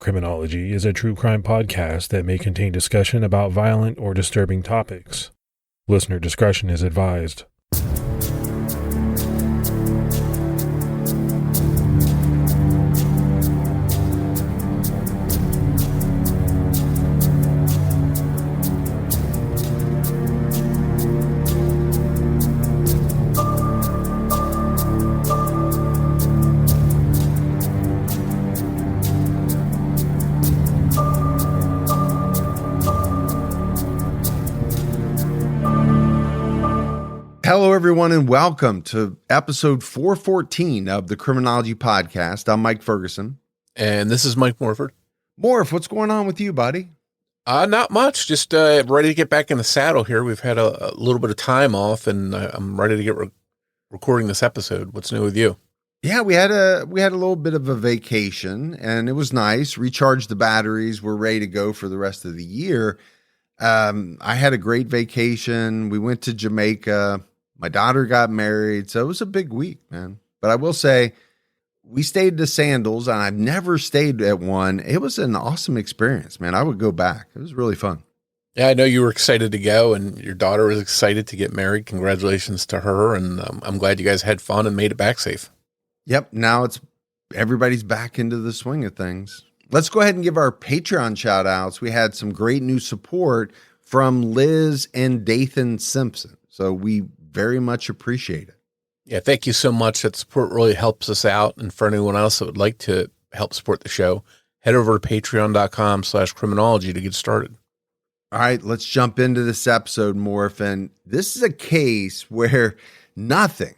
Criminology is a true crime podcast that may contain discussion about violent or disturbing topics. Listener discretion is advised. Hello, everyone, and welcome to episode 414 of the Criminology podcast. I'm Mike Ferguson. And this is Mike Morford. Morf, what's going on with you, buddy? Not much. Just ready to get back in the saddle here. We've had a little bit of time off, and I'm ready to get recording this episode. What's new with you? Yeah, we had a little bit of a vacation, and it was nice. Recharged the batteries. We're ready to go for the rest of the year. I had a great vacation. We went to Jamaica. My daughter got married, so it was a big week, man. But I will say, we stayed to Sandals, and I've never stayed at one. It was an awesome experience, man. I would go back. It was really fun. Yeah, I know you were excited to go, and your daughter was excited to get married. Congratulations to her, and I'm glad you guys had fun and made it back safe. Yep, now everybody's back into the swing of things. Let's go ahead and give our Patreon shout-outs. We had some great new support from Liz and Dathan Simpson, so we very much appreciate it. Yeah, thank you so much. That support really helps us out. And for anyone else that would like to help support the show, head over to patreon.com/criminology to get started. All right, let's jump into this episode, Morph. And this is a case where nothing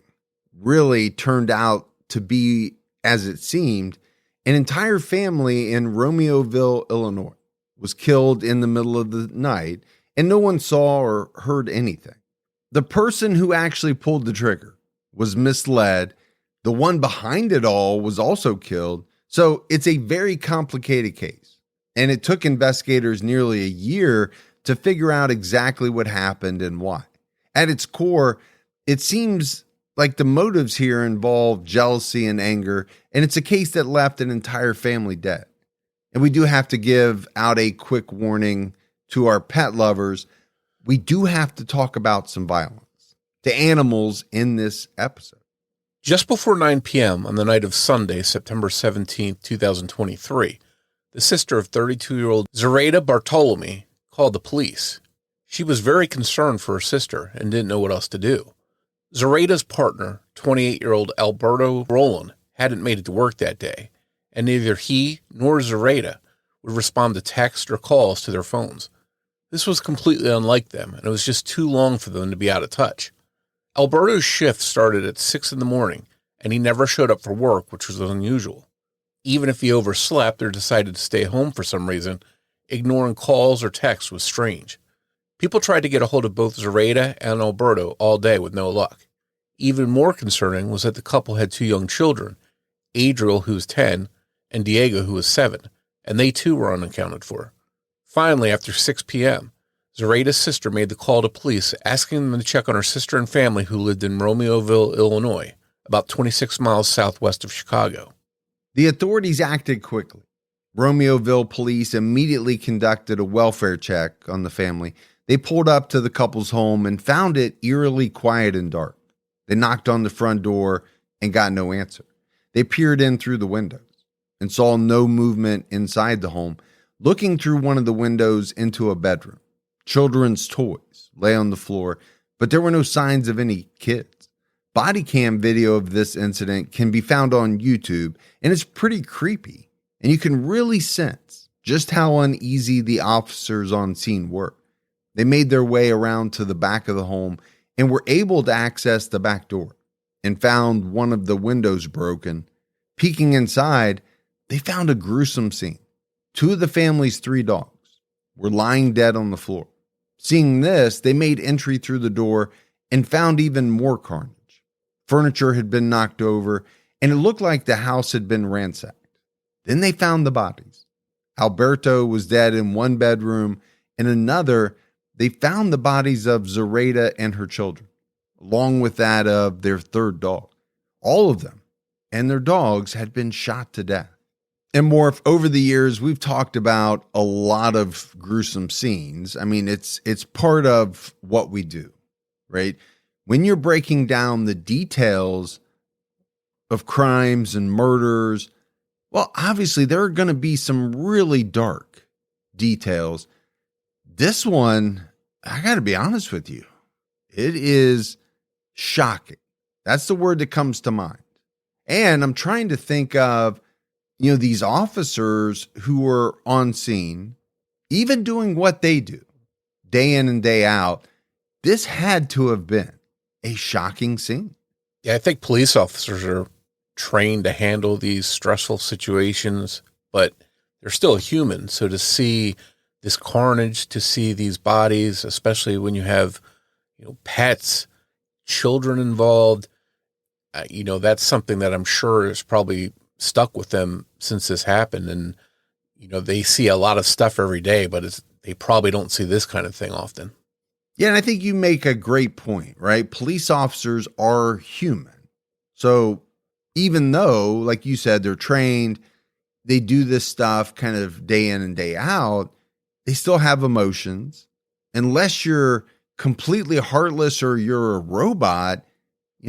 really turned out to be as it seemed. An entire family in Romeoville, Illinois was killed in the middle of the night, and no one saw or heard anything. The person who actually pulled the trigger was misled. The one behind it all was also killed. So it's a very complicated case. And it took investigators nearly a year to figure out exactly what happened and why. At its core, it seems like the motives here involve jealousy and anger, and it's a case that left an entire family dead. And we do have to give out a quick warning to our pet lovers. We do have to talk about some violence to animals in this episode. Just before 9 p.m. on the night of Sunday, September 17th, 2023, the sister of 32-year-old Zoraida Bartolomei called the police. She was very concerned for her sister and didn't know what else to do. Zoraida's partner, 28-year-old Alberto Rolon, hadn't made it to work that day, and neither he nor Zoraida would respond to texts or calls to their phones. This was completely unlike them, and it was just too long for them to be out of touch. Alberto's shift started at 6 in the morning, and he never showed up for work, which was unusual. Even if he overslept or decided to stay home for some reason, ignoring calls or texts was strange. People tried to get a hold of both Zoraida and Alberto all day with no luck. Even more concerning was that the couple had two young children, Adriel, who was 10, and Diego, who was 7, and they too were unaccounted for. Finally, after 6 p.m., Zoraida's sister made the call to police asking them to check on her sister and family who lived in Romeoville, Illinois, about 26 miles southwest of Chicago. The authorities acted quickly. Romeoville police immediately conducted a welfare check on the family. They pulled up to the couple's home and found it eerily quiet and dark. They knocked on the front door and got no answer. They peered in through the windows and saw no movement inside the home. Looking through one of the windows into a bedroom, children's toys lay on the floor, but there were no signs of any kids. Body cam video of this incident can be found on YouTube, and it's pretty creepy, and you can really sense just how uneasy the officers on scene were. They made their way around to the back of the home and were able to access the back door and found one of the windows broken. Peeking inside, they found a gruesome scene. Two of the family's 3 dogs were lying dead on the floor. Seeing this, they made entry through the door and found even more carnage. Furniture had been knocked over, and it looked like the house had been ransacked. Then they found the bodies. Alberto was dead in one bedroom. In another, they found the bodies of Zoraida and her children, along with that of their 3rd dog. All of them and their dogs had been shot to death. And Morf, over the years, we've talked about a lot of gruesome scenes. I mean, it's part of what we do, right? When you're breaking down the details of crimes and murders, well, obviously there are going to be some really dark details. This one, I got to be honest with you, it is shocking. That's the word that comes to mind. And I'm trying to think of, these officers who were on scene, even doing what they do day in and day out. This had to have been a shocking scene. Yeah, I think police officers are trained to handle these stressful situations, but they're still human. So to see this carnage, to see these bodies, especially when you have, pets, children involved, that's something that I'm sure is probably stuck with them since this happened. And, they see a lot of stuff every day, but they probably don't see this kind of thing often. Yeah, and I think you make a great point, right? Police officers are human. So even though, like you said, they're trained, they do this stuff kind of day in and day out, they still have emotions. Unless you're completely heartless or you're a robot,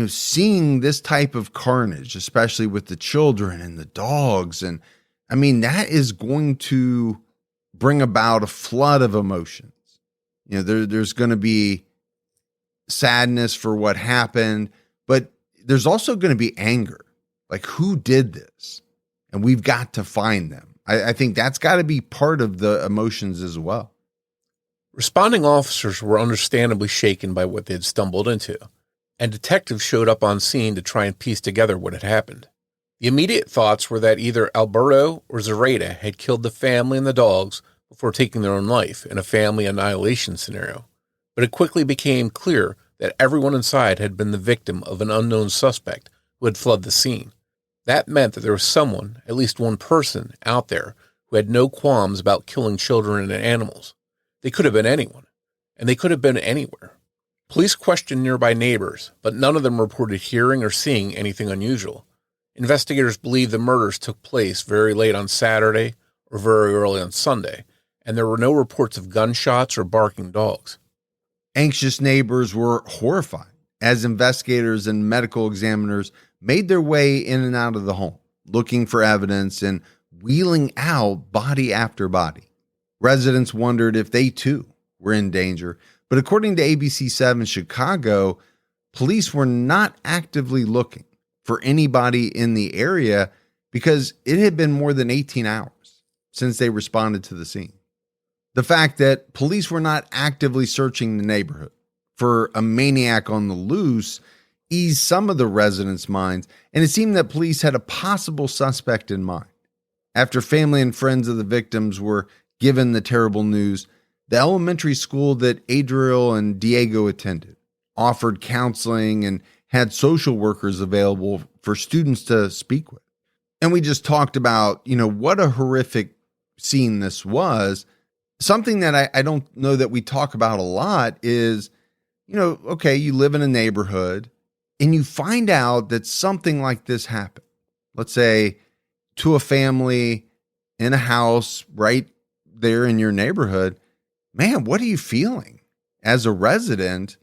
seeing this type of carnage, especially with the children and the dogs. And I mean, that is going to bring about a flood of emotions. There's going to be sadness for what happened, but there's also going to be anger. Like, who did this? And we've got to find them. I think that's got to be part of the emotions as well. Responding officers were understandably shaken by what they had stumbled into, and detectives showed up on scene to try and piece together what had happened. The immediate thoughts were that either Alberto or Zoraida had killed the family and the dogs before taking their own life in a family annihilation scenario. But it quickly became clear that everyone inside had been the victim of an unknown suspect who had fled the scene. That meant that there was someone, at least one person, out there who had no qualms about killing children and animals. They could have been anyone, and they could have been anywhere. Police questioned nearby neighbors, but none of them reported hearing or seeing anything unusual. Investigators believe the murders took place very late on Saturday or very early on Sunday, and there were no reports of gunshots or barking dogs. Anxious neighbors were horrified as investigators and medical examiners made their way in and out of the home, looking for evidence and wheeling out body after body. Residents wondered if they too were in danger, but according to ABC7 Chicago, police were not actively looking for anybody in the area because it had been more than 18 hours since they responded to the scene. The fact that police were not actively searching the neighborhood for a maniac on the loose eased some of the residents' minds, and it seemed that police had a possible suspect in mind. After family and friends of the victims were given the terrible news, the elementary school that Adriel and Diego attended offered counseling and had social workers available for students to speak with. And we just talked about, what a horrific scene this was. Something that I don't know that we talk about a lot is, okay, you live in a neighborhood and you find out that something like this happened. Let's say to a family in a house right there in your neighborhood. Man, what are you feeling as a resident?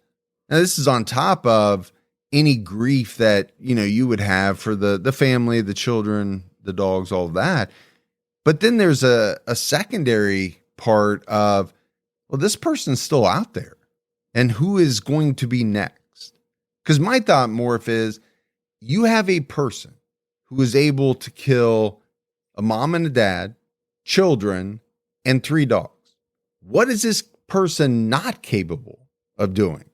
Now, this is on top of any grief that, you would have for the family, the children, the dogs, all of that. But then there's a secondary part of, well, this person's still out there and who is going to be next? Because my thought, Morph, is you have a person who is able to kill a mom and a dad, children, and 3 dogs. What is this person not capable of doing?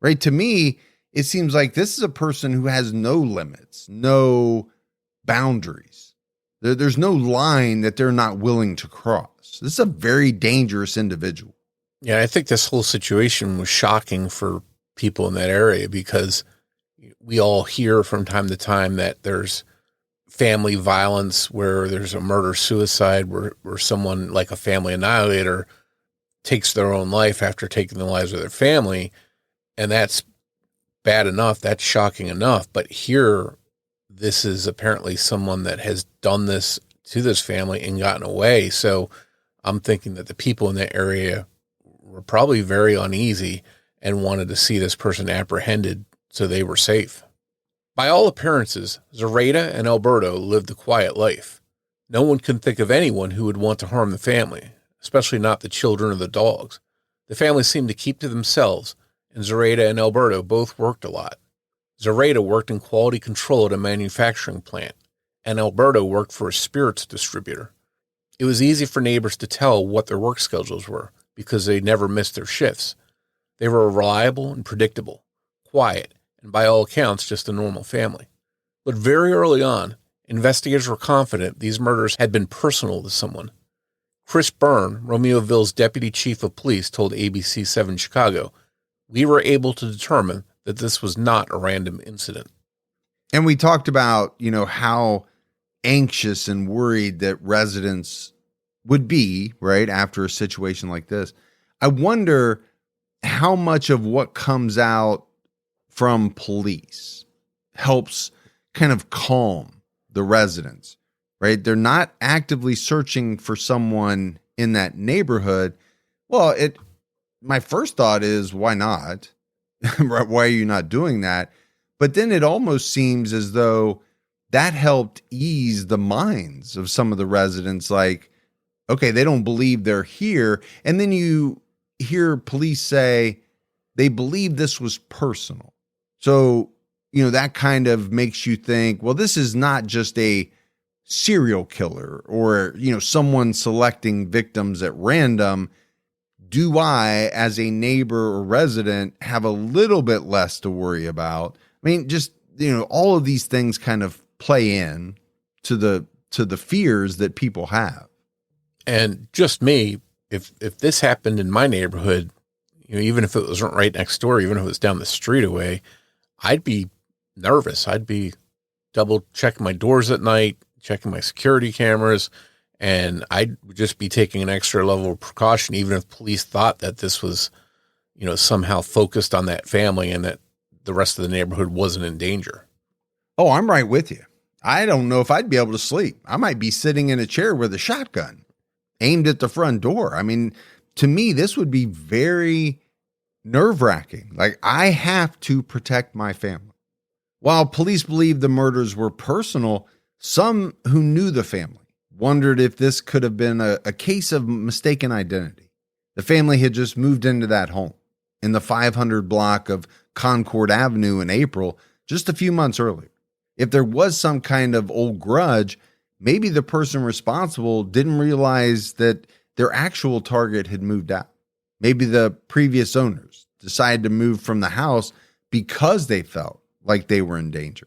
Right? To me, it seems like this is a person who has no limits, no boundaries. There's no line that they're not willing to cross. This is a very dangerous individual. Yeah, I think this whole situation was shocking for people in that area because we all hear from time to time that there's family violence where there's a murder-suicide where someone like a family annihilator takes their own life after taking the lives of their family. And that's bad enough. That's shocking enough. But here, this is apparently someone that has done this to this family and gotten away. So I'm thinking that the people in that area were probably very uneasy and wanted to see this person apprehended so they were safe. By all appearances, Zoraida and Alberto lived a quiet life. No one could think of anyone who would want to harm the family, especially not the children or the dogs. The family seemed to keep to themselves, and Zoraida and Alberto both worked a lot. Zoraida worked in quality control at a manufacturing plant, and Alberto worked for a spirits distributor. It was easy for neighbors to tell what their work schedules were because they never missed their shifts. They were reliable and predictable, quiet, and by all accounts, just a normal family. But very early on, investigators were confident these murders had been personal to someone. Chris Byrne, Romeoville's deputy chief of police, told ABC 7 Chicago, "We were able to determine that this was not a random incident." And we talked about, how anxious and worried that residents would be, right, after a situation like this. I wonder how much of what comes out from police helps kind of calm the residents, right? They're not actively searching for someone in that neighborhood. Well, my first thought is, why not? Why are you not doing that? But then it almost seems as though that helped ease the minds of some of the residents. Like, okay, they don't believe they're here. And then you hear police say they believe this was personal. So, that kind of makes you think, well, this is not just a serial killer or, someone selecting victims at random. Do I, as a neighbor or resident, have a little bit less to worry about? I mean, just, all of these things kind of play in to the fears that people have. And just me, if this happened in my neighborhood, even if it wasn't right next door, even if it was down the street away, I'd be nervous. I'd be double checking my doors at night, checking my security cameras, and I'd just be taking an extra level of precaution, even if police thought that this was, somehow focused on that family and that the rest of the neighborhood wasn't in danger. Oh, I'm right with you. I don't know if I'd be able to sleep. I might be sitting in a chair with a shotgun aimed at the front door. I mean, to me, this would be very nerve-wracking. Like, I have to protect my family. While police believe the murders were personal, some who knew the family wondered if this could have been a case of mistaken identity. The family had just moved into that home in the 500 block of Concord Avenue in April, just a few months earlier. If there was some kind of old grudge, maybe the person responsible didn't realize that their actual target had moved out. Maybe the previous owners decided to move from the house because they felt like they were in danger.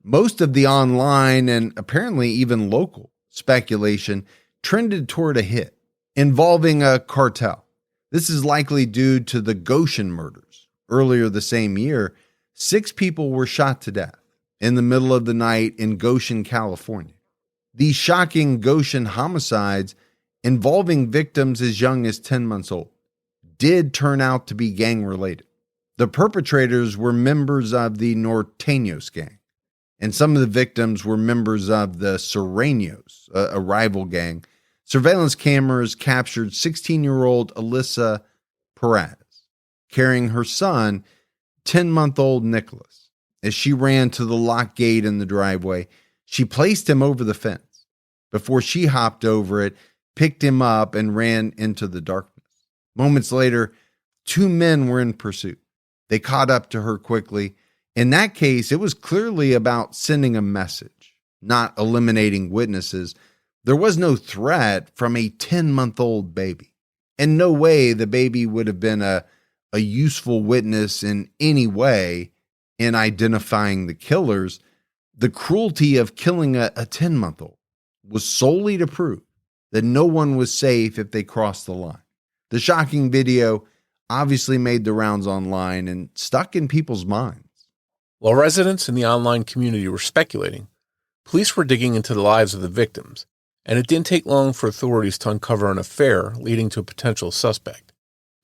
Most of the online and apparently even local speculation trended toward a hit involving a cartel. This is likely due to the Goshen murders. Earlier the same year, 6 people were shot to death in the middle of the night in Goshen, California. These shocking Goshen homicides, involving victims as young as 10 months old, did turn out to be gang-related. The perpetrators were members of the Norteños gang, and some of the victims were members of the Sureños, a rival gang. Surveillance cameras captured 16-year-old Alyssa Perez carrying her son, 10-month-old Nicholas. As she ran to the locked gate in the driveway, she placed him over the fence. Before she hopped over it, picked him up, and ran into the darkness. Moments later, 2 men were in pursuit. They caught up to her quickly. In that case, it was clearly about sending a message, not eliminating witnesses. There was no threat from a 10-month-old baby. In no way the baby would have been a useful witness in any way in identifying the killers. The cruelty of killing a 10-month-old was solely to prove that no one was safe if they crossed the line. The shocking video obviously made the rounds online and stuck in people's minds. While residents in the online community were speculating, police were digging into the lives of the victims, and it didn't take long for authorities to uncover an affair leading to a potential suspect.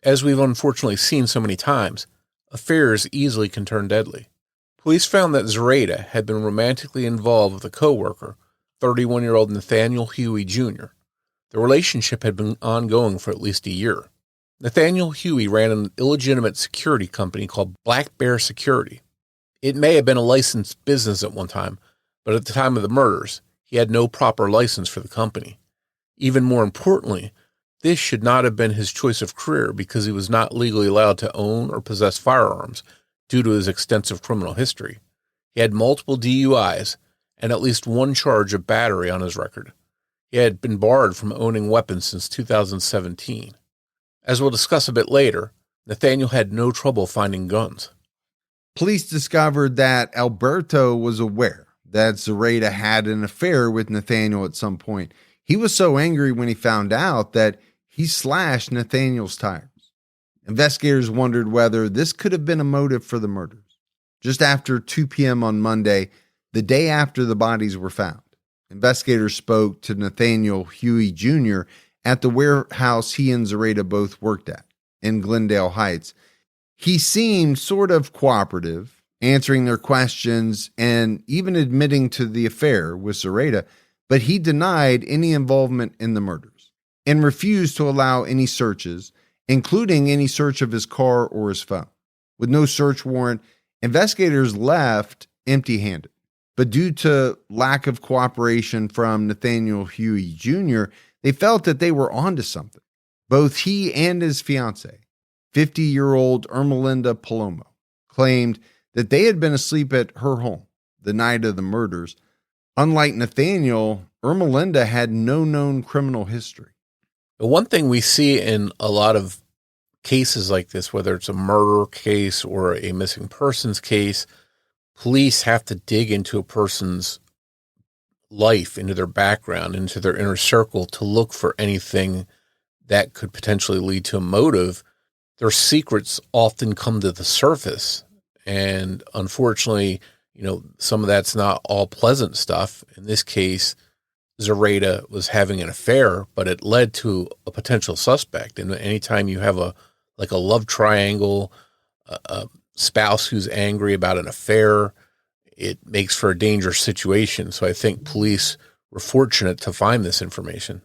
As we've unfortunately seen so many times, affairs easily can turn deadly. Police found that Zoraida had been romantically involved with a coworker 31-year-old Nathaniel Huey Jr. The relationship had been ongoing for at least a year. Nathaniel Huey ran an illegitimate security company called Black Bear Security. It may have been a licensed business at one time, but at the time of the murders, he had no proper license for the company. Even more importantly, this should not have been his choice of career because he was not legally allowed to own or possess firearms due to his extensive criminal history. He had multiple DUIs and at least one charge of battery on his record. He had been barred from owning weapons since 2017. As we'll discuss a bit later, Nathaniel had no trouble finding guns. Police discovered that Alberto was aware that Zoraida had an affair with Nathaniel at some point. He was so angry when he found out that he slashed Nathaniel's tires. Investigators wondered whether this could have been a motive for the murders. Just after 2 p.m. on Monday, the day after the bodies were found, investigators spoke to Nathaniel Huey Jr. at the warehouse he and Zoraida both worked at in Glendale Heights. He seemed sort of cooperative, answering their questions and even admitting to the affair with Zoraida, but he denied any involvement in the murders and refused to allow any searches, including any search of his car or his phone. With no search warrant, investigators left empty-handed. But due to lack of cooperation from Nathaniel Huey Jr., they felt that they were onto something. Both he and his fiancée, 50-year-old Ermelinda Palomo, claimed that they had been asleep at her home the night of the murders. Unlike Nathaniel, Ermelinda had no known criminal history. The one thing we see in a lot of cases like this, whether it's a murder case or a missing persons case, police have to dig into a person's life, into their background, into their inner circle to look for anything that could potentially lead to a motive. Their secrets often come to the surface. And unfortunately, some of that's not all pleasant stuff. In this case, Zoraida was having an affair, but it led to a potential suspect. And anytime you have a love triangle, a spouse who's angry about an affair, it makes for a dangerous situation. So I think police were fortunate to find this information.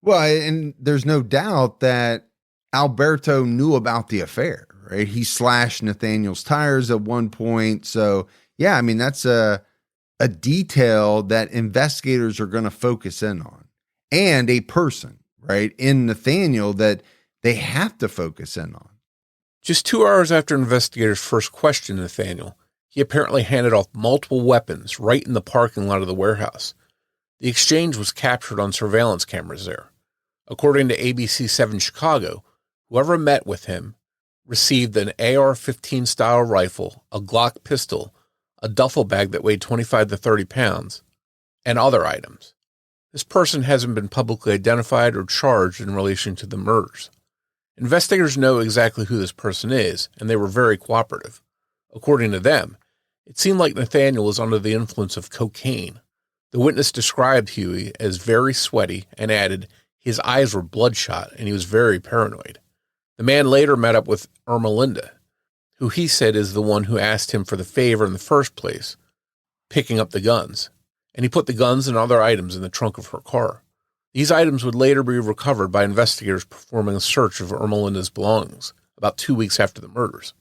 Well, and there's no doubt that Alberto knew about the affair, right? He slashed Nathaniel's tires at one point. So yeah, I mean, that's a detail that investigators are going to focus in on, and a person, right, in Nathaniel that they have to focus in on. Just 2 hours after investigators first questioned Nathaniel, he apparently handed off multiple weapons right in the parking lot of the warehouse. The exchange was captured on surveillance cameras there. According to ABC7 Chicago, whoever met with him received an AR-15 style rifle, a Glock pistol, a duffel bag that weighed 25 to 30 pounds, and other items. This person hasn't been publicly identified or charged in relation to the murders. Investigators know exactly who this person is, and they were very cooperative. According to them, it seemed like Nathaniel was under the influence of cocaine. The witness described Huey as very sweaty and added his eyes were bloodshot and he was very paranoid. The man later met up with Ermelinda, who he said is the one who asked him for the favor in the first place, picking up the guns, and he put the guns and other items in the trunk of her car. These items would later be recovered by investigators performing a search of Ermelinda's belongings about 2 weeks after the murders.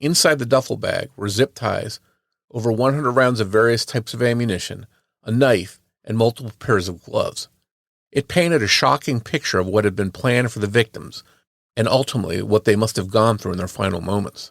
Inside the duffel bag were zip ties, over 100 rounds of various types of ammunition, a knife, and multiple pairs of gloves. It painted a shocking picture of what had been planned for the victims, and ultimately what they must have gone through in their final moments.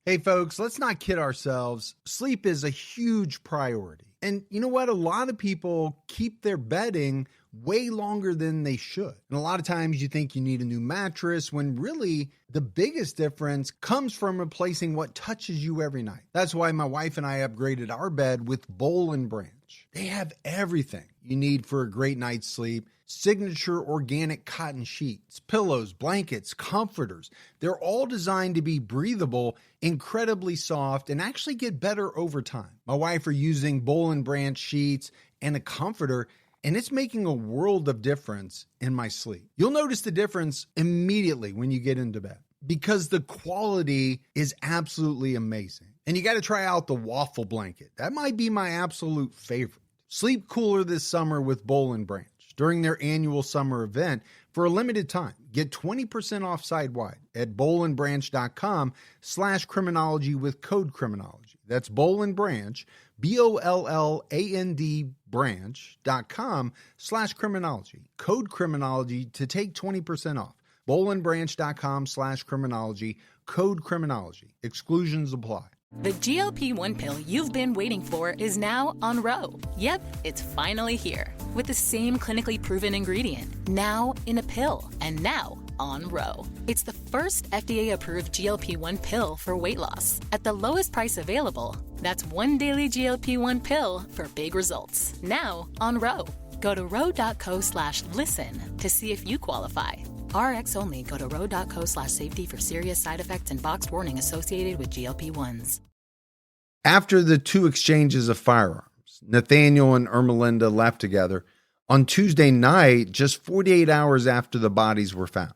Hey folks, let's not kid ourselves. Sleep is a huge priority. And you know what? A lot of people keep their bedding way longer than they should. And a lot of times you think you need a new mattress when really the biggest difference comes from replacing what touches you every night. That's why my wife and I upgraded our bed with Boll and Branch. They have everything you need for a great night's sleep. Signature organic cotton sheets, pillows, blankets, comforters. They're all designed to be breathable, incredibly soft, and actually get better over time. My wife are using Boll and Branch sheets and a comforter, and it's making a world of difference in my sleep. You'll notice the difference immediately when you get into bed because the quality is absolutely amazing. And you got to try out the waffle blanket. That might be my absolute favorite. Sleep cooler this summer with Boll & Branch. During their annual summer event, for a limited time, get 20% off site-wide at bollandbranch.com/criminology with code criminology. That's Boll & Branch, BOLLAND branch.com/criminology. Code criminology to take 20% off. bollandbranch.com/criminology. Code criminology. Exclusions apply. The GLP-1 pill you've been waiting for is now on Ro. Yep, it's finally here. With the same clinically proven ingredient, now in a pill, and now on Ro. It's the first FDA-approved GLP-1 pill for weight loss at the lowest price available. That's one daily GLP-1 pill for big results. Now on Ro. Go to ro.co/listen to see if you qualify. RX only. Go to ro.co/safety for serious side effects and boxed warning associated with GLP-1s. After the two exchanges of firearms, Nathaniel and Ermelinda left together on Tuesday night, just 48 hours after the bodies were found.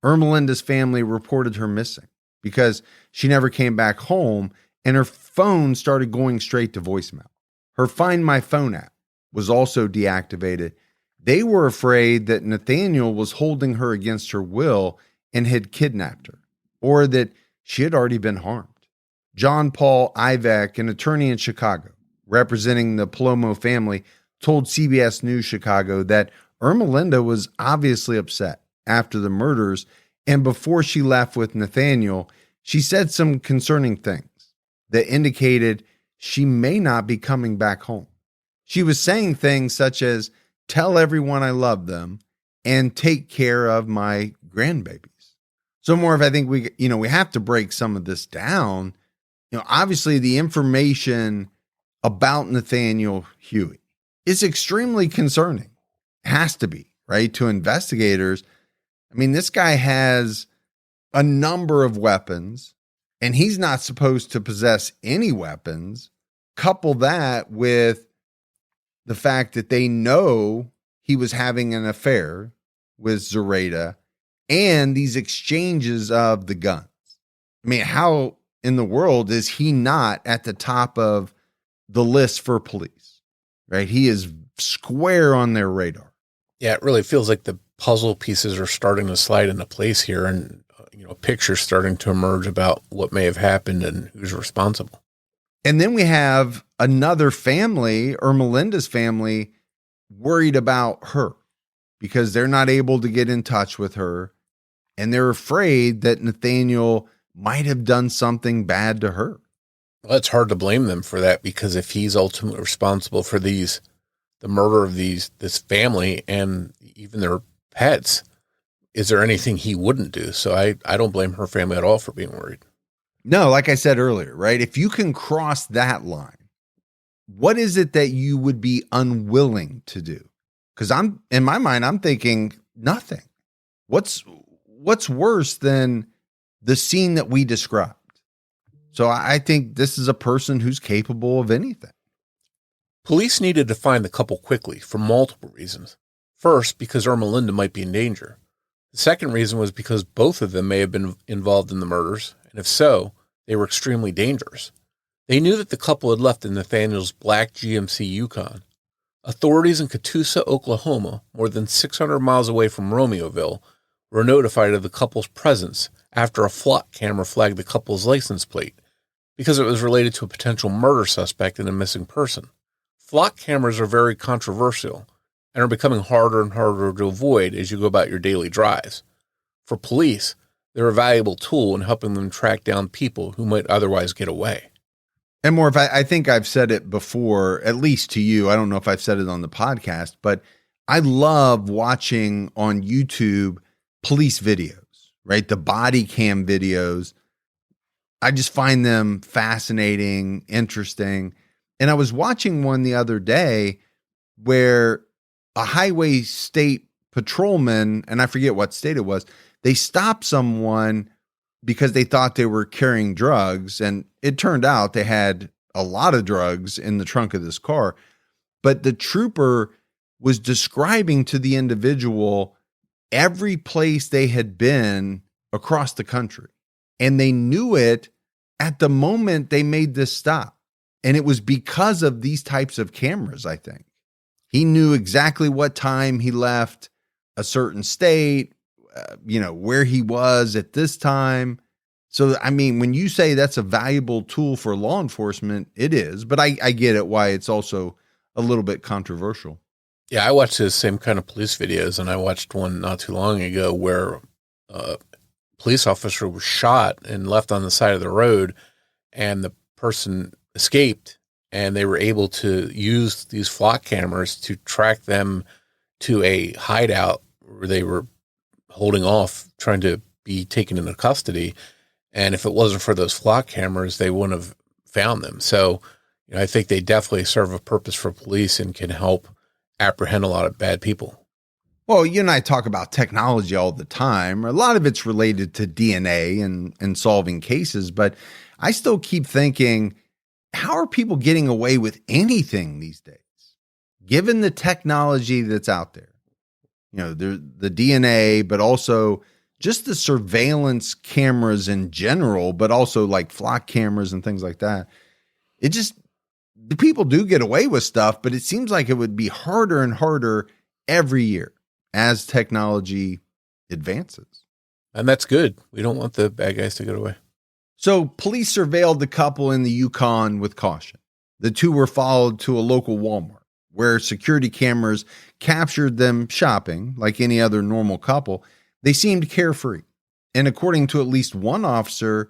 Ermelinda's family reported her missing because she never came back home and her phone started going straight to voicemail. Her Find My Phone app was also deactivated. They were afraid that Nathaniel was holding her against her will and had kidnapped her, or that she had already been harmed. John Paul Ivek, an attorney in Chicago representing the Palomo family, told CBS News Chicago that Ermelinda was obviously upset after the murders, and before she left with Nathaniel, she said some concerning things that indicated she may not be coming back home. She was saying things such as, "Tell everyone I love them and take care of my grandbabies." So Morf, I think we have to break some of this down. Obviously the information about Nathaniel Huey is extremely concerning. It has to be, right? To investigators. I mean, this guy has a number of weapons and he's not supposed to possess any weapons. Couple that with the fact that they know he was having an affair with Zoraida and these exchanges of the guns. I mean, how in the world is he not at the top of the list for police, right? He is square on their radar. Yeah, it really feels like the puzzle pieces are starting to slide into place here, and pictures starting to emerge about what may have happened and who's responsible. And then we have another family, Ermelinda's family, worried about her because they're not able to get in touch with her, and they're afraid that Nathaniel might have done something bad to her. Well, it's hard to blame them for that, because if he's ultimately responsible for the murder of this family and even their pets, is there anything he wouldn't do? So I don't blame her family at all for being worried. No, like I said earlier, right? If you can cross that line, what is it that you would be unwilling to do? Because in my mind, I'm thinking nothing. What's worse than the scene that we described? So I think this is a person who's capable of anything. Police needed to find the couple quickly for multiple reasons. First, because Ermelinda might be in danger. The second reason was because both of them may have been involved in the murders, and if so, they were extremely dangerous. They knew that the couple had left in Nathaniel's black GMC Yukon. Authorities in Catoosa, Oklahoma, more than 600 miles away from Romeoville, were notified of the couple's presence after a flock camera flagged the couple's license plate because it was related to a potential murder suspect and a missing person. Flock cameras are very controversial and are becoming harder and harder to avoid as you go about your daily drives. For police, they're a valuable tool in helping them track down people who might otherwise get away. And Morf, I think I've said it before, at least to you. I don't know if I've said it on the podcast, but I love watching on YouTube police videos, right? The body cam videos. I just find them fascinating, interesting. And I was watching one the other day where a highway state patrolman, and I forget what state it was, they stopped someone because they thought they were carrying drugs. And it turned out they had a lot of drugs in the trunk of this car. But the trooper was describing to the individual every place they had been across the country. And they knew it at the moment they made this stop. And it was because of these types of cameras, I think. He knew exactly what time he left a certain state, where he was at this time. So, I mean, when you say that's a valuable tool for law enforcement, it is. But I get it why it's also a little bit controversial. Yeah, I watched the same kind of police videos, and I watched one not too long ago where a police officer was shot and left on the side of the road, and the person escaped, and they were able to use these flock cameras to track them to a hideout where they were holding off, trying to be taken into custody. And if it wasn't for those flock cameras, they wouldn't have found them. So, I think they definitely serve a purpose for police and can help apprehend a lot of bad people. Well, you and I talk about technology all the time. A lot of it's related to DNA and solving cases, but I still keep thinking, how are people getting away with anything these days, given the technology that's out there? The DNA, but also just the surveillance cameras in general, but also like flock cameras and things like that. The people do get away with stuff, but it seems like it would be harder and harder every year as technology advances. And that's good. We don't want the bad guys to get away. So police surveilled the couple in the Yukon with caution. The two were followed to a local Walmart where security cameras captured them shopping like any other normal couple. They seemed carefree. And according to at least one officer,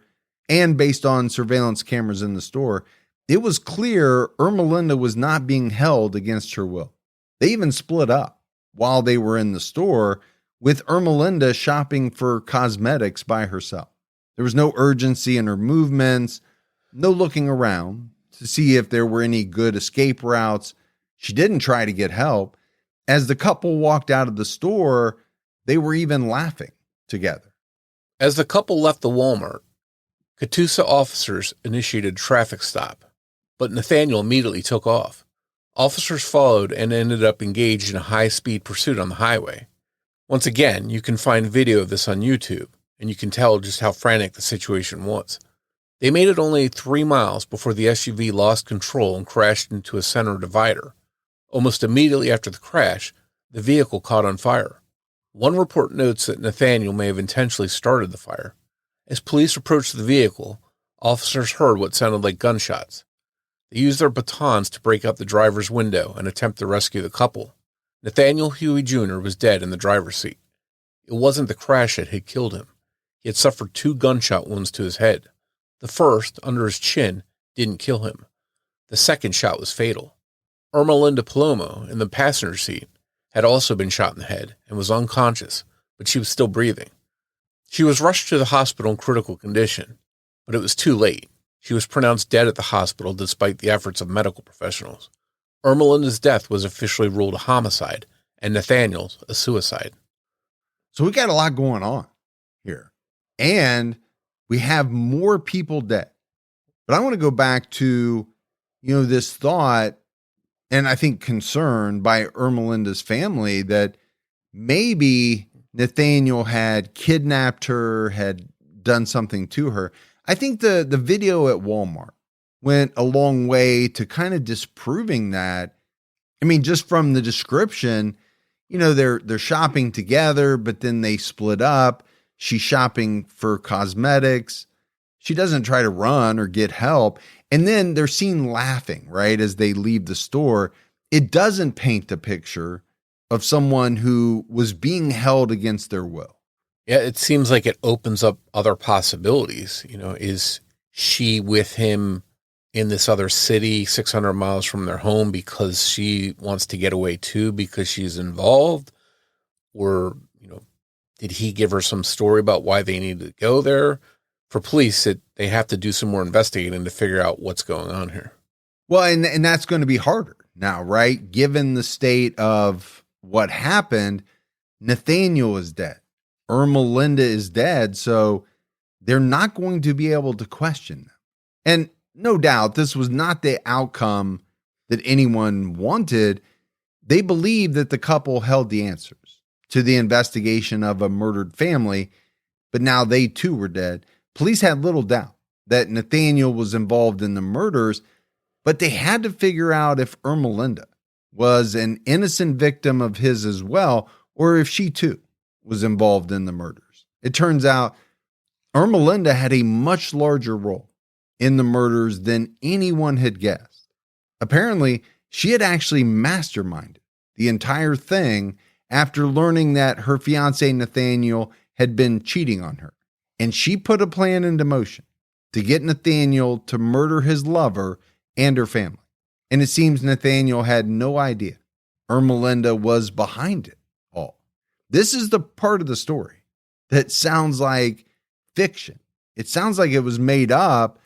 and based on surveillance cameras in the store, it was clear Ermelinda was not being held against her will. They even split up while they were in the store, with Ermelinda shopping for cosmetics by herself. There was no urgency in her movements, no looking around to see if there were any good escape routes. She didn't try to get help. As the couple walked out of the store, they were even laughing together. As the couple left the Walmart, Catoosa officers initiated a traffic stop, but Nathaniel immediately took off. Officers followed and ended up engaged in a high-speed pursuit on the highway. Once again, you can find video of this on YouTube, and you can tell just how frantic the situation was. They made it only 3 miles before the SUV lost control and crashed into a center divider. Almost immediately after the crash, the vehicle caught on fire. One report notes that Nathaniel may have intentionally started the fire. As police approached the vehicle, officers heard what sounded like gunshots. They used their batons to break out the driver's window and attempt to rescue the couple. Nathaniel Huey Jr. was dead in the driver's seat. It wasn't the crash that had killed him. He had suffered 2 gunshot wounds to his head. The first, under his chin, didn't kill him. The second shot was fatal. Ermelinda Palomo, in the passenger seat, had also been shot in the head and was unconscious, but she was still breathing. She was rushed to the hospital in critical condition, but it was too late. She was pronounced dead at the hospital despite the efforts of medical professionals. Ermelinda's death was officially ruled a homicide, and Nathaniel's a suicide. So we got a lot going on here. And we have more people dead. But I want to go back to, this thought, and I think concern by Ermelinda's family that maybe Nathaniel had kidnapped her, had done something to her. I think the video at Walmart went a long way to kind of disproving that. I mean, just from the description, they're shopping together, but then they split up. She's shopping for cosmetics. She doesn't try to run or get help. And then they're seen laughing, right, as they leave the store. It doesn't paint the picture of someone who was being held against their will. Yeah, it seems like it opens up other possibilities. Is she with him in this other city 600 miles from their home because she wants to get away too because she's involved? Or, did he give her some story about why they needed to go there? For police, they have to do some more investigating to figure out what's going on here. Well, and that's going to be harder now, right? Given the state of what happened, Nathaniel is dead. Ermelinda is dead, so they're not going to be able to question them. And no doubt, this was not the outcome that anyone wanted. They believed that the couple held the answers to the investigation of a murdered family, but now they too were dead. Police had little doubt that Nathaniel was involved in the murders, but they had to figure out if Ermelinda was an innocent victim of his as well, or if she too was involved in the murders. It turns out Ermelinda had a much larger role in the murders than anyone had guessed. Apparently, she had actually masterminded the entire thing after learning that her fiancé Nathaniel had been cheating on her. And she put a plan into motion to get Nathaniel to murder his lover and her family. And it seems Nathaniel had no idea Ermelinda was behind it all. This is the part of the story that sounds like fiction. It sounds like it was made up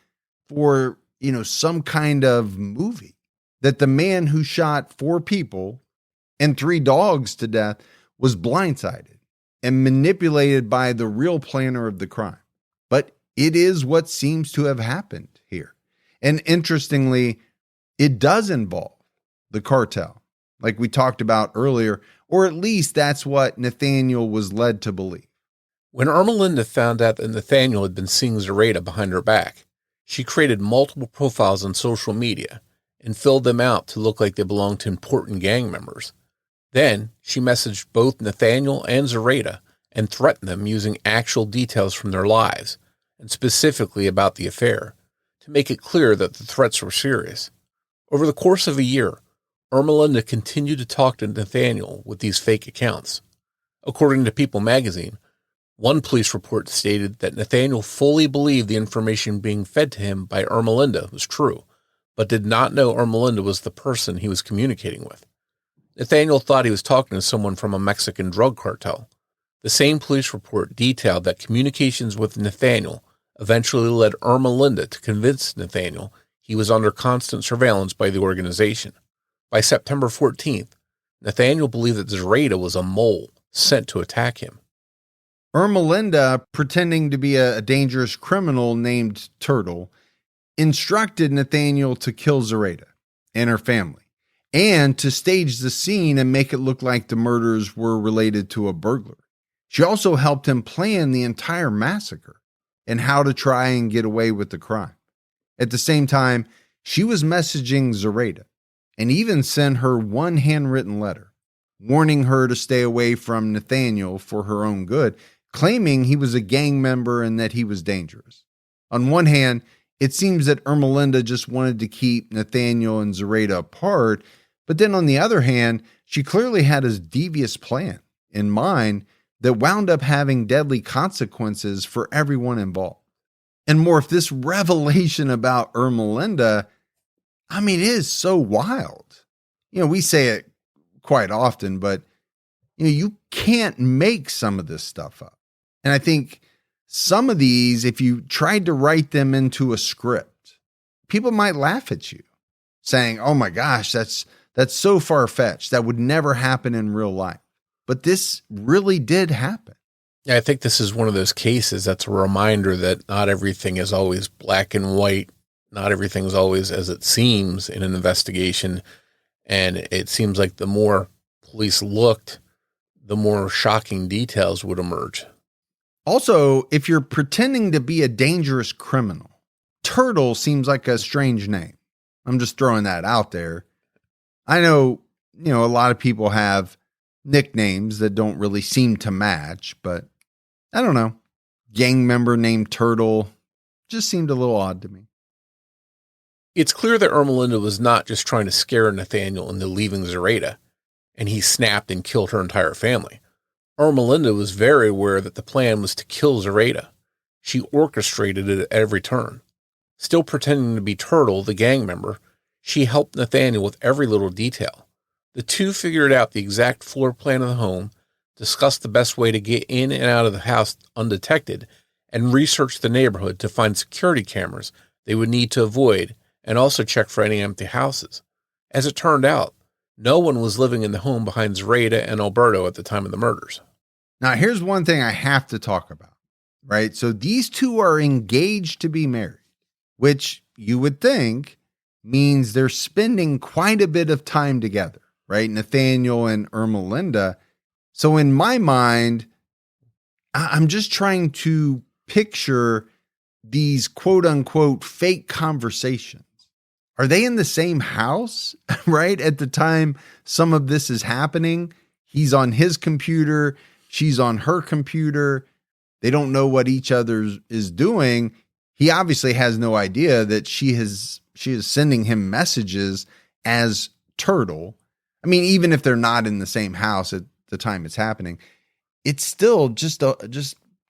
for, some kind of movie. That the man who shot 4 people and 3 dogs to death was blindsided and manipulated by the real planner of the crime. But it is what seems to have happened here. And interestingly, it does involve the cartel, like we talked about earlier, or at least that's what Nathaniel was led to believe. When Ermelinda found out that Nathaniel had been seeing Zoraida behind her back, she created multiple profiles on social media and filled them out to look like they belonged to important gang members. Then she messaged both Nathaniel and Zoraida and threatened them using actual details from their lives, and specifically about the affair, to make it clear that the threats were serious. Over the course of a year, Ermelinda continued to talk to Nathaniel with these fake accounts. According to People magazine, one police report stated that Nathaniel fully believed the information being fed to him by Ermelinda was true, but did not know Ermelinda was the person he was communicating with. Nathaniel thought he was talking to someone from a Mexican drug cartel. The same police report detailed that communications with Nathaniel eventually led Ermelinda to convince Nathaniel he was under constant surveillance by the organization. By September 14th, Nathaniel believed that Zoraida was a mole sent to attack him. Ermelinda, pretending to be a dangerous criminal named Turtle, instructed Nathaniel to kill Zoraida and her family, and to stage the scene and make it look like the murders were related to a burglary. She also helped him plan the entire massacre and how to try and get away with the crime. At the same time, she was messaging Zoraida and even sent her one handwritten letter, warning her to stay away from Nathaniel for her own good, claiming he was a gang member and that he was dangerous. On one hand, it seems that Ermelinda just wanted to keep Nathaniel and Zoraida apart, but then on the other hand, she clearly had a devious plan in mind that wound up having deadly consequences for everyone involved. And Morf, this revelation about Ermelinda, it is so wild. We say it quite often, but you can't make some of this stuff up. And I think some of these, if you tried to write them into a script, people might laugh at you saying, oh my gosh, that's so far-fetched. That would never happen in real life. But this really did happen. Yeah, I think this is one of those cases that's a reminder that not everything is always black and white. Not everything is always as it seems in an investigation. And it seems like the more police looked, the more shocking details would emerge. Also, if you're pretending to be a dangerous criminal, Turtle seems like a strange name. I'm just throwing that out there. I know, a lot of people have nicknames that don't really seem to match, but I don't know. Gang member named Turtle just seemed a little odd to me. It's clear that Ermelinda was not just trying to scare Nathaniel into leaving Zoraida, and he snapped and killed her entire family. Ermelinda was very aware that the plan was to kill Zoraida. She orchestrated it at every turn. Still pretending to be Turtle, the gang member, she helped Nathaniel with every little detail. The two figured out the exact floor plan of the home, discussed the best way to get in and out of the house undetected, and researched the neighborhood to find security cameras they would need to avoid, and also check for any empty houses. As it turned out, no one was living in the home behind Zoraida and Alberto at the time of the murders. Now, here's one thing I have to talk about, right? So these two are engaged to be married, which you would think means they're spending quite a bit of time together, right? Nathaniel and Ermelinda. So in my mind, I'm just trying to picture these quote unquote fake conversations. Are they in the same house, right? At the time some of this is happening, he's on his computer, she's on her computer. They don't know what each other is doing. He obviously has no idea that she is sending him messages as Turtle. I mean, even if they're not in the same house at the time it's happening, it's still just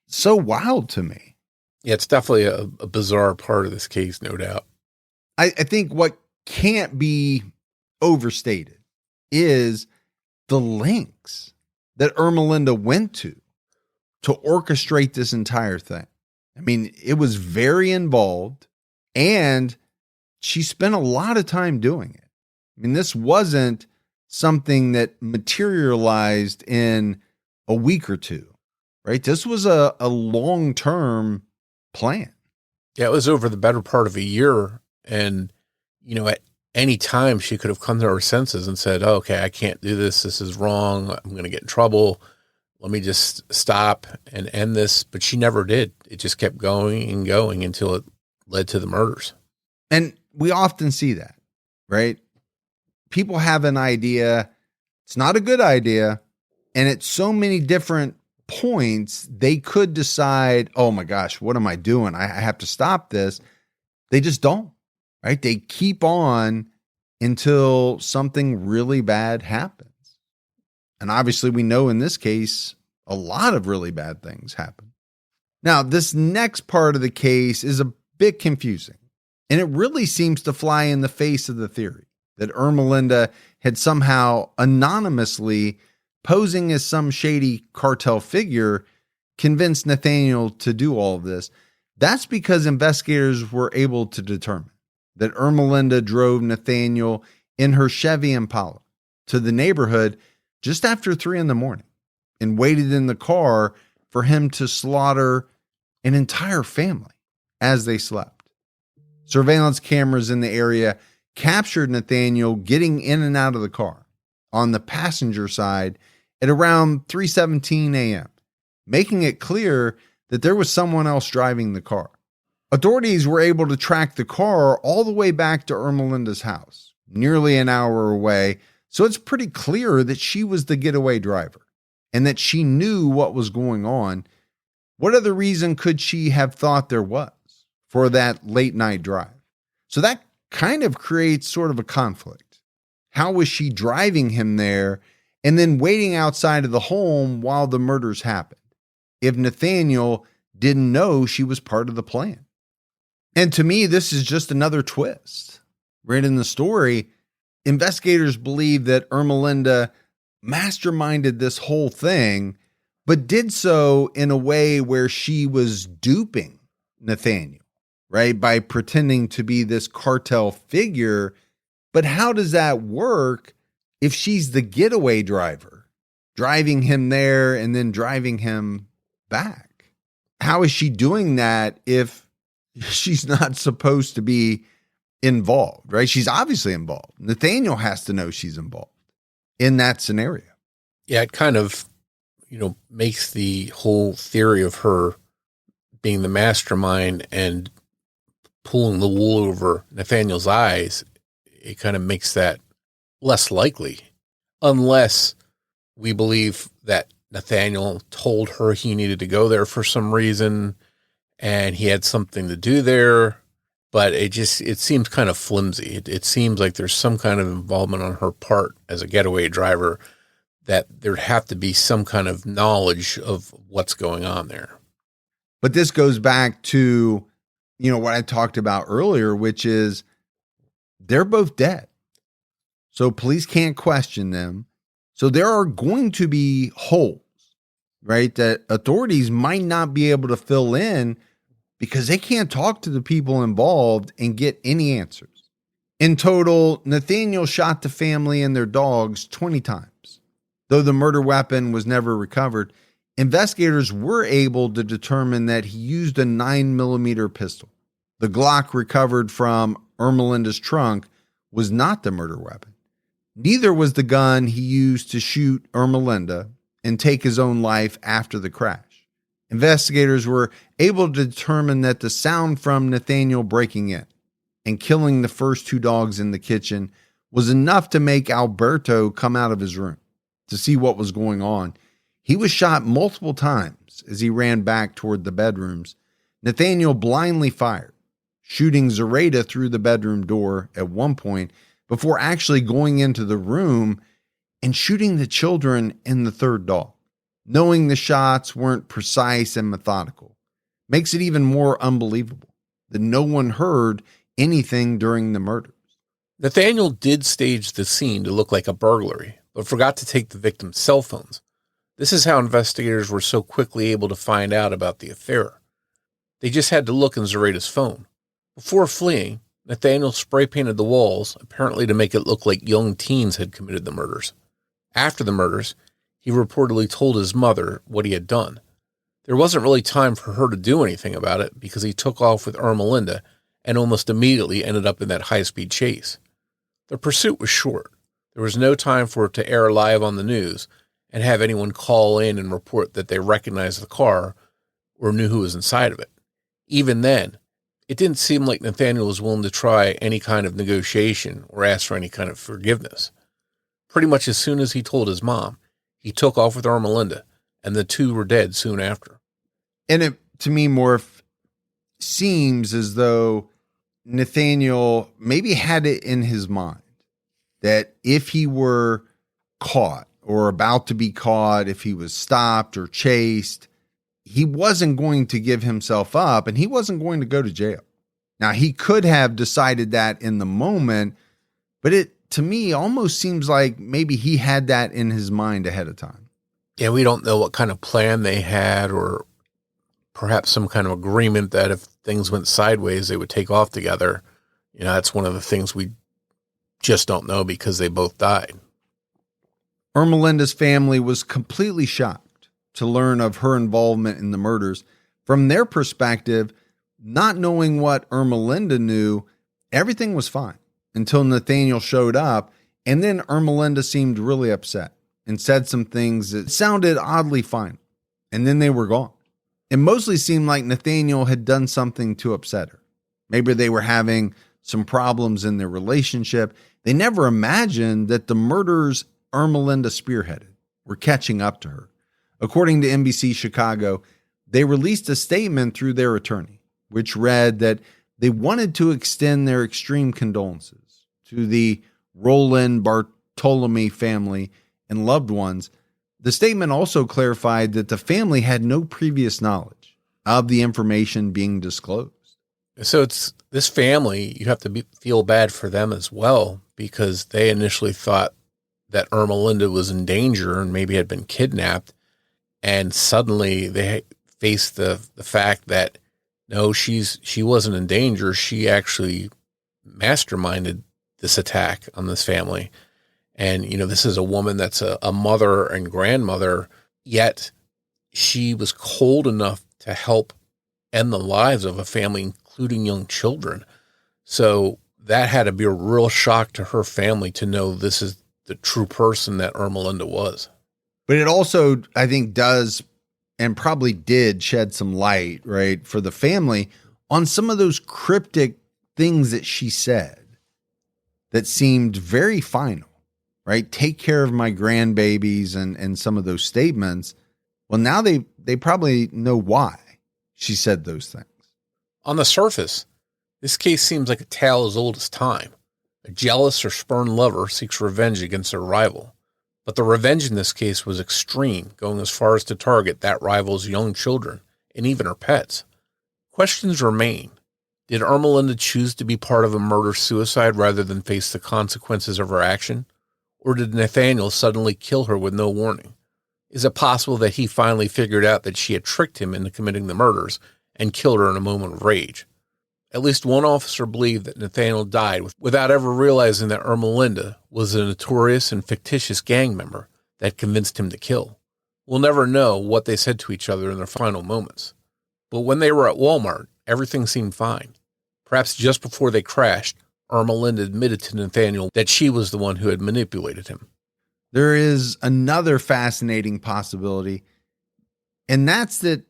so wild to me. Yeah, it's definitely a bizarre part of this case, no doubt. I think what can't be overstated is the lengths that Ermelinda went to orchestrate this entire thing. I mean, it was very involved, and she spent a lot of time doing it. I mean, this wasn't something that materialized in a week or two, right? This was a long-term plan. Yeah, it was over the better part of a year. And, at any time she could have come to her senses and said, oh, okay, I can't do this. This is wrong. I'm going to get in trouble. Let me just stop and end this. But she never did. It just kept going and going until it led to the murders. And we often see that, right? People have an idea. It's not a good idea. And at so many different points, they could decide, oh my gosh, what am I doing? I have to stop this. They just don't, right? They keep on until something really bad happens. And obviously we know in this case, a lot of really bad things happen. Now, this next part of the case is a bit confusing, and it really seems to fly in the face of the theory that Ermelinda had somehow anonymously, posing as some shady cartel figure, convinced Nathaniel to do all of this. That's because investigators were able to determine that Ermelinda drove Nathaniel in her Chevy Impala to the neighborhood just after 3 a.m. and waited in the car for him to slaughter an entire family as they slept. Surveillance cameras in the area captured Nathaniel getting in and out of the car on the passenger side at around 3:17 a.m., making it clear that there was someone else driving the car. Authorities were able to track the car all the way back to Ermelinda's house, nearly an hour away, so it's pretty clear that she was the getaway driver and that she knew what was going on. What other reason could she have thought there was for that late night drive? So that kind of creates sort of a conflict. How was she driving him there and then waiting outside of the home while the murders happened, if Nathaniel didn't know she was part of the plan? And to me, this is just another twist. Right in the story, investigators believe that Ermelinda masterminded this whole thing, but did so in a way where she was duping Nathaniel, right? By pretending to be this cartel figure. But how does that work if she's the getaway driver, driving him there and then driving him back? How is she doing that if she's not supposed to be involved, right? She's obviously involved. Nathaniel has to know she's involved in that scenario. Yeah, it kind of, makes the whole theory of her being the mastermind and pulling the wool over Nathaniel's eyes, it kind of makes that less likely, unless we believe that Nathaniel told her he needed to go there for some reason and he had something to do there. But it seems kind of flimsy. It seems like there's some kind of involvement on her part as a getaway driver, that there'd have to be some kind of knowledge of what's going on there. But this goes back to, what I talked about earlier, which is they're both dead. So police can't question them. So there are going to be holes, right, that authorities might not be able to fill in because they can't talk to the people involved and get any answers. In total, Nathaniel shot the family and their dogs 20 times. Though the murder weapon was never recovered, investigators were able to determine that he used a 9mm pistol. The Glock recovered from Ermelinda's trunk was not the murder weapon. Neither was the gun he used to shoot Ermelinda and take his own life after the crash. Investigators were able to determine that the sound from Nathaniel breaking in and killing the first 2 dogs in the kitchen was enough to make Alberto come out of his room to see what was going on. He was shot multiple times as he ran back toward the bedrooms. Nathaniel blindly fired, shooting Zoraida through the bedroom door at one point before actually going into the room and shooting the children and the third dog. Knowing the shots weren't precise and methodical makes it even more unbelievable that no one heard anything during the murders. Nathaniel did stage the scene to look like a burglary, but forgot to take the victim's cell phones. This is how investigators were so quickly able to find out about the affair. They just had to look in Zoraida's phone. Before fleeing, Nathaniel spray painted the walls, apparently to make it look like young teens had committed the murders. After the murders, he reportedly told his mother what he had done. There wasn't really time for her to do anything about it because he took off with Ermelinda and almost immediately ended up in that high-speed chase. The pursuit was short. There was no time for it to air live on the news and have anyone call in and report that they recognized the car or knew who was inside of it. Even then, it didn't seem like Nathaniel was willing to try any kind of negotiation or ask for any kind of forgiveness. Pretty much as soon as he told his mom, he took off with Ermelinda, and the 2 were dead soon after. And it, to me, Morf, seems as though Nathaniel maybe had it in his mind that if he were caught or about to be caught, if he was stopped or chased, he wasn't going to give himself up and he wasn't going to go to jail. Now, he could have decided that in the moment, but it, to me, almost seems like maybe he had that in his mind ahead of time. Yeah, we don't know what kind of plan they had or perhaps some kind of agreement that if things went sideways, they would take off together. You know, that's one of the things we just don't know because they both died. Ermelinda's family was completely shocked to learn of her involvement in the murders. From their perspective, not knowing what Ermelinda knew, everything was fine until Nathaniel showed up, and then Ermelinda seemed really upset and said some things that sounded oddly fine, and then they were gone. It mostly seemed like Nathaniel had done something to upset her. Maybe they were having some problems in their relationship. They never imagined that the murders Ermelinda spearheaded were catching up to her. According to NBC Chicago, they released a statement through their attorney, which read that they wanted to extend their extreme condolences to the Roland Bartolomei family and loved ones. The statement also clarified that the family had no previous knowledge of the information being disclosed. So it's this family, you have to feel bad for them as well, because they initially thought that Ermelinda was in danger and maybe had been kidnapped. And suddenly they faced the fact that no, she wasn't in danger. She actually masterminded this attack on this family. And, you know, this is a woman that's a mother and grandmother, yet she was cold enough to help end the lives of a family, including young children. So that had to be a real shock to her family to know this is the true person that Ermelinda was. But it also, I think, does and probably did shed some light, right, for the family on some of those cryptic things that she said that seemed very final, right? Take care of my grandbabies and some of those statements. Well, now they probably know why she said those things. On the surface, this case seems like a tale as old as time. A jealous or spurned lover seeks revenge against their rival. But the revenge in this case was extreme, going as far as to target that rival's young children and even her pets. Questions remain. Did Ermelinda choose to be part of a murder-suicide rather than face the consequences of her action? Or did Nathaniel suddenly kill her with no warning? Is it possible that he finally figured out that she had tricked him into committing the murders and killed her in a moment of rage? At least one officer believed that Nathaniel died without ever realizing that Ermelinda was a notorious and fictitious gang member that convinced him to kill. We'll never know what they said to each other in their final moments. But when they were at Walmart, everything seemed fine. Perhaps just before they crashed, Ermelinda admitted to Nathaniel that she was the one who had manipulated him. There is another fascinating possibility, and that's that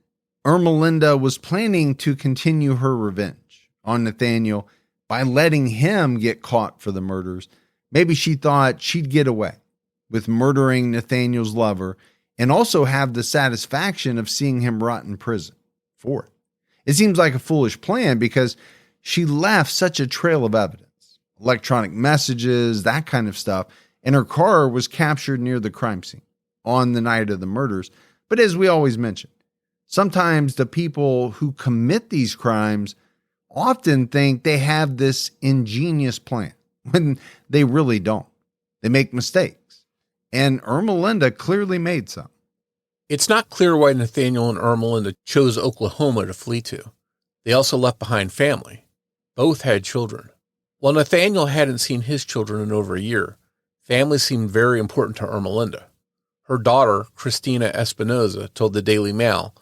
Ermelinda was planning to continue her revenge on Nathaniel By letting him get caught for the murders, maybe she thought she'd get away with murdering Nathaniel's lover and also have the satisfaction of seeing him rot in prison for it. It seems like a foolish plan because she left such a trail of evidence, electronic messages, that kind of stuff, and her car was captured near the crime scene on the night of the murders. But as we always mention, sometimes the people who commit these crimes often think they have this ingenious plan when they really don't. They make mistakes. And Ermelinda clearly made some. It's not clear why Nathaniel and Ermelinda chose Oklahoma to flee to. They also left behind family. Both had children. While Nathaniel hadn't seen his children in over a year, family seemed very important to Ermelinda. Her daughter, Christina Espinoza, told the Daily Mail,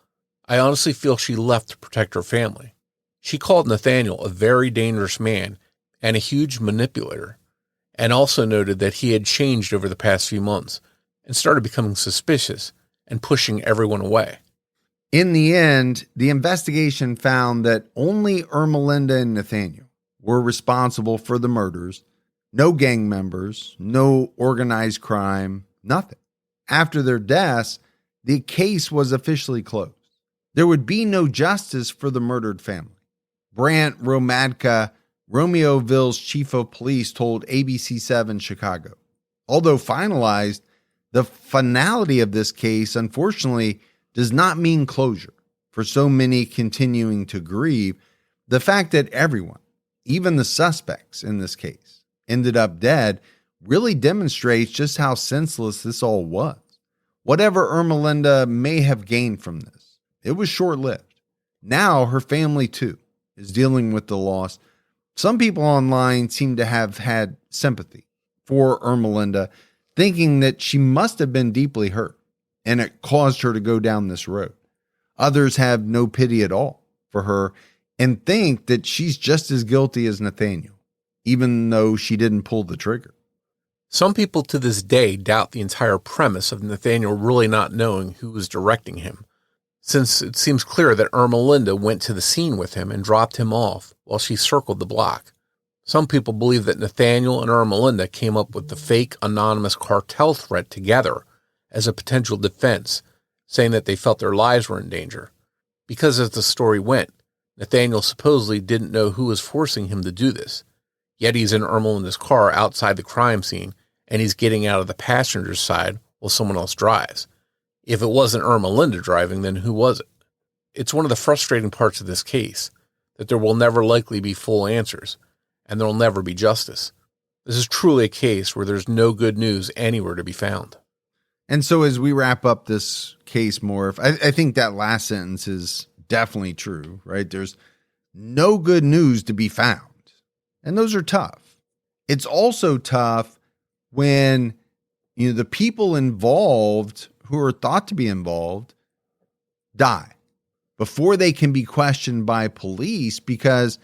"I honestly feel she left to protect her family." She called Nathaniel a very dangerous man and a huge manipulator, and also noted that he had changed over the past few months and started becoming suspicious and pushing everyone away. In the end, the investigation found that only Ermelinda and Nathaniel were responsible for the murders. No gang members, no organized crime, nothing. After their deaths, the case was officially closed. There would be no justice for the murdered family. Brant Romadka, Romeoville's chief of police, told ABC7 Chicago. Although finalized, the finality of this case, unfortunately, does not mean closure. For so many continuing to grieve, the fact that everyone, even the suspects in this case, ended up dead really demonstrates just how senseless this all was. Whatever Ermelinda may have gained from this, it was short-lived. Now her family, too, is dealing with the loss. Some people online seem to have had sympathy for Ermelinda, thinking that she must have been deeply hurt and it caused her to go down this road. Others have no pity at all for her and think that she's just as guilty as Nathaniel, even though she didn't pull the trigger. Some people to this day doubt the entire premise of Nathaniel really not knowing who was directing him, since it seems clear that Ermelinda went to the scene with him and dropped him off while she circled the block. Some people believe that Nathaniel and Ermelinda came up with the fake anonymous cartel threat together as a potential defense, saying that they felt their lives were in danger. Because as the story went, Nathaniel supposedly didn't know who was forcing him to do this. Yet he's in Ermelinda's car outside the crime scene, and he's getting out of the passenger's side while someone else drives. If it wasn't Ermelinda driving, then who was it? It's one of the frustrating parts of this case, that there will never likely be full answers, and there will never be justice. This is truly a case where there's no good news anywhere to be found. And so as we wrap up this case, Morf, I think that last sentence is definitely true, right? There's no good news to be found. And those are tough. It's also tough when, the people involved who are thought to be involved die before they can be questioned by police because,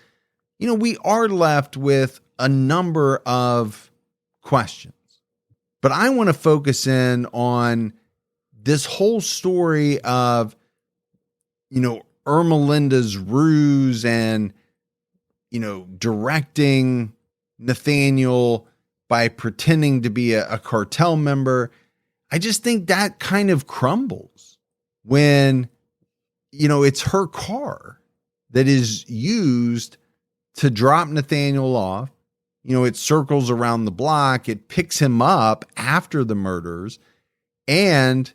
we are left with a number of questions. But I want to focus in on this whole story of, Ermelinda's ruse and, directing Nathaniel by pretending to be a cartel member. I just think that kind of crumbles when, it's her car that is used to drop Nathaniel off. It circles around the block. It picks him up after the murders and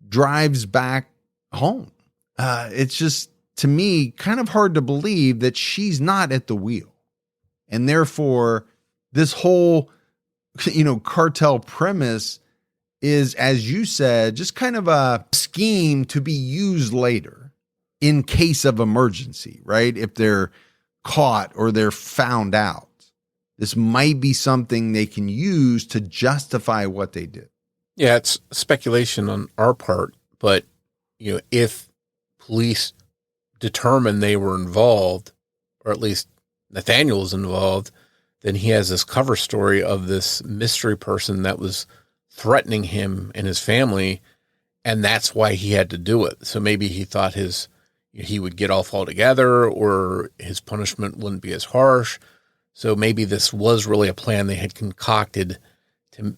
drives back home. It's just, to me, kind of hard to believe that she's not at the wheel. And therefore, this whole, cartel premise is, as you said, just kind of a scheme to be used later in case of emergency, right? If they're caught or they're found out. This might be something they can use to justify what they did. Yeah, it's speculation on our part, but, if police determine they were involved, or at least Nathaniel was involved, then he has this cover story of this mystery person that was threatening him and his family, and that's why he had to do it. So maybe he thought he would get off altogether, or his punishment wouldn't be as harsh. So maybe this was really a plan they had concocted to,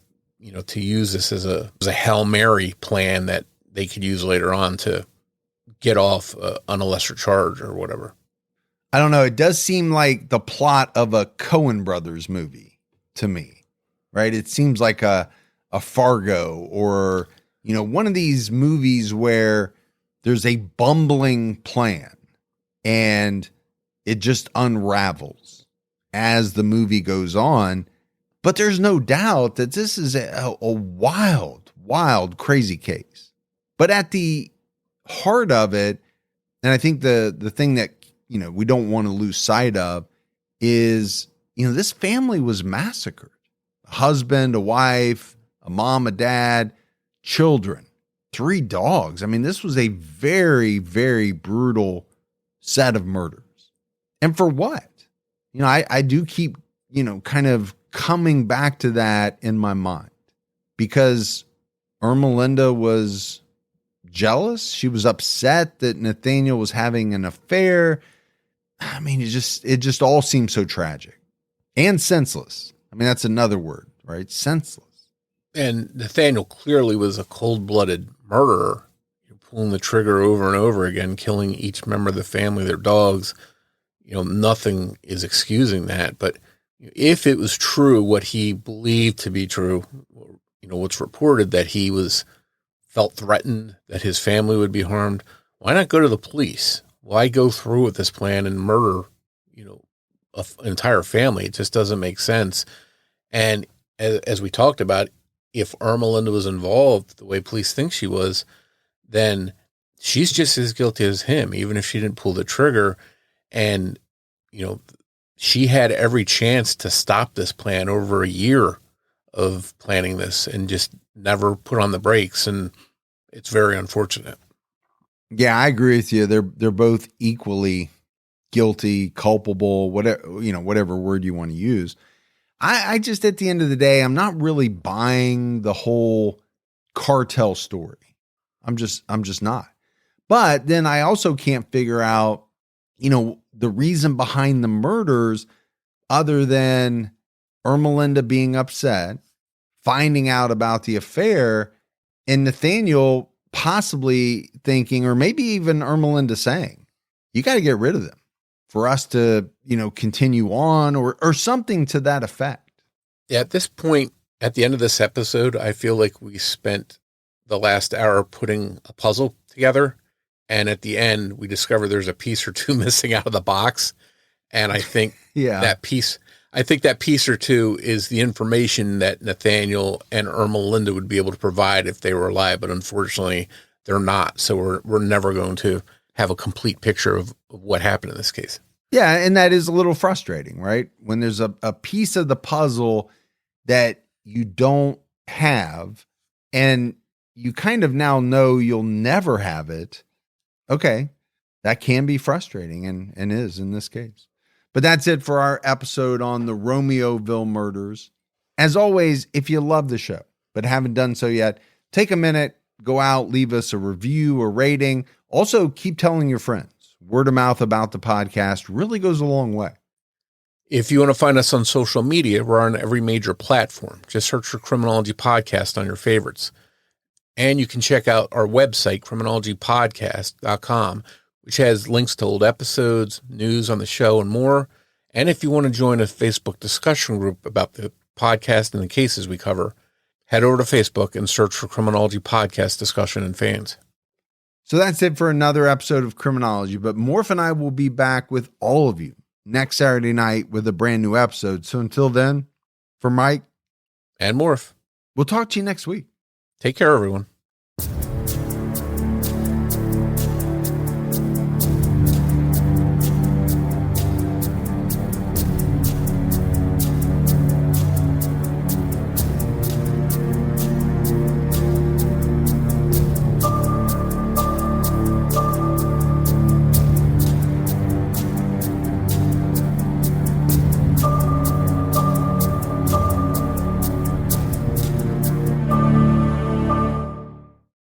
to use this as a Hail Mary plan that they could use later on to get off on a lesser charge or whatever. I don't know. It does seem like the plot of a Coen Brothers movie to me, right? It seems like a Fargo or, one of these movies where there's a bumbling plan and it just unravels as the movie goes on. But there's no doubt that this is a wild, wild, crazy case. But at the heart of it, and I think the thing that, we don't want to lose sight of is, this family was massacred. A husband, a wife, a mom, a dad, children, 3 dogs. I mean, this was a very, very brutal set of murders. And for what? I do keep, kind of coming back to that in my mind because Ermelinda was jealous. She was upset that Nathaniel was having an affair. I mean, it just all seems so tragic and senseless. I mean, that's another word, right? Senseless. And Nathaniel clearly was a cold-blooded murderer. You're pulling the trigger over and over again, killing each member of the family, their dogs. Nothing is excusing that. But if it was true, what he believed to be true, what's reported that he felt threatened, that his family would be harmed, why not go to the police? Why go through with this plan and murder, an entire family? It just doesn't make sense. And as we talked about, if Ermelinda was involved the way police think she was, then she's just as guilty as him, even if she didn't pull the trigger. And, she had every chance to stop this plan over a year of planning this and just never put on the brakes. And it's very unfortunate. Yeah, I agree with you. They're both equally guilty, culpable, whatever word you want to use. I just, at the end of the day, I'm not really buying the whole cartel story. I'm just not. But then I also can't figure out, the reason behind the murders other than Ermelinda being upset, finding out about the affair, and Nathaniel possibly thinking, or maybe even Ermelinda saying, you got to get rid of them for us to, continue on or something to that effect. Yeah, at this point, at the end of this episode, I feel like we spent the last hour putting a puzzle together. And at the end, we discover there's a piece or two missing out of the box. And I think that piece or two is the information that Nathaniel and Ermelinda would be able to provide if they were alive. But unfortunately, they're not. So we're never going to have a complete picture of what happened in this case. Yeah, and that is a little frustrating, right? When there's a piece of the puzzle that you don't have and you kind of now know you'll never have it. Okay, that can be frustrating and is in this case. But that's it for our episode on the Romeoville murders. As always, if you love the show but haven't done so yet, take a minute, go out, leave us a review, a rating. Also, keep telling your friends. Word of mouth about the podcast really goes a long way. If you want to find us on social media, we're on every major platform. Just search for Criminology Podcast on your favorites. And you can check out our website, criminologypodcast.com, which has links to old episodes, news on the show, and more. And if you want to join a Facebook discussion group about the podcast and the cases we cover, head over to Facebook and search for Criminology Podcast Discussion and Fans. So that's it for another episode of Criminology. But Morf and I will be back with all of you next Saturday night with a brand new episode. So until then, for Mike and Morf, we'll talk to you next week. Take care, everyone.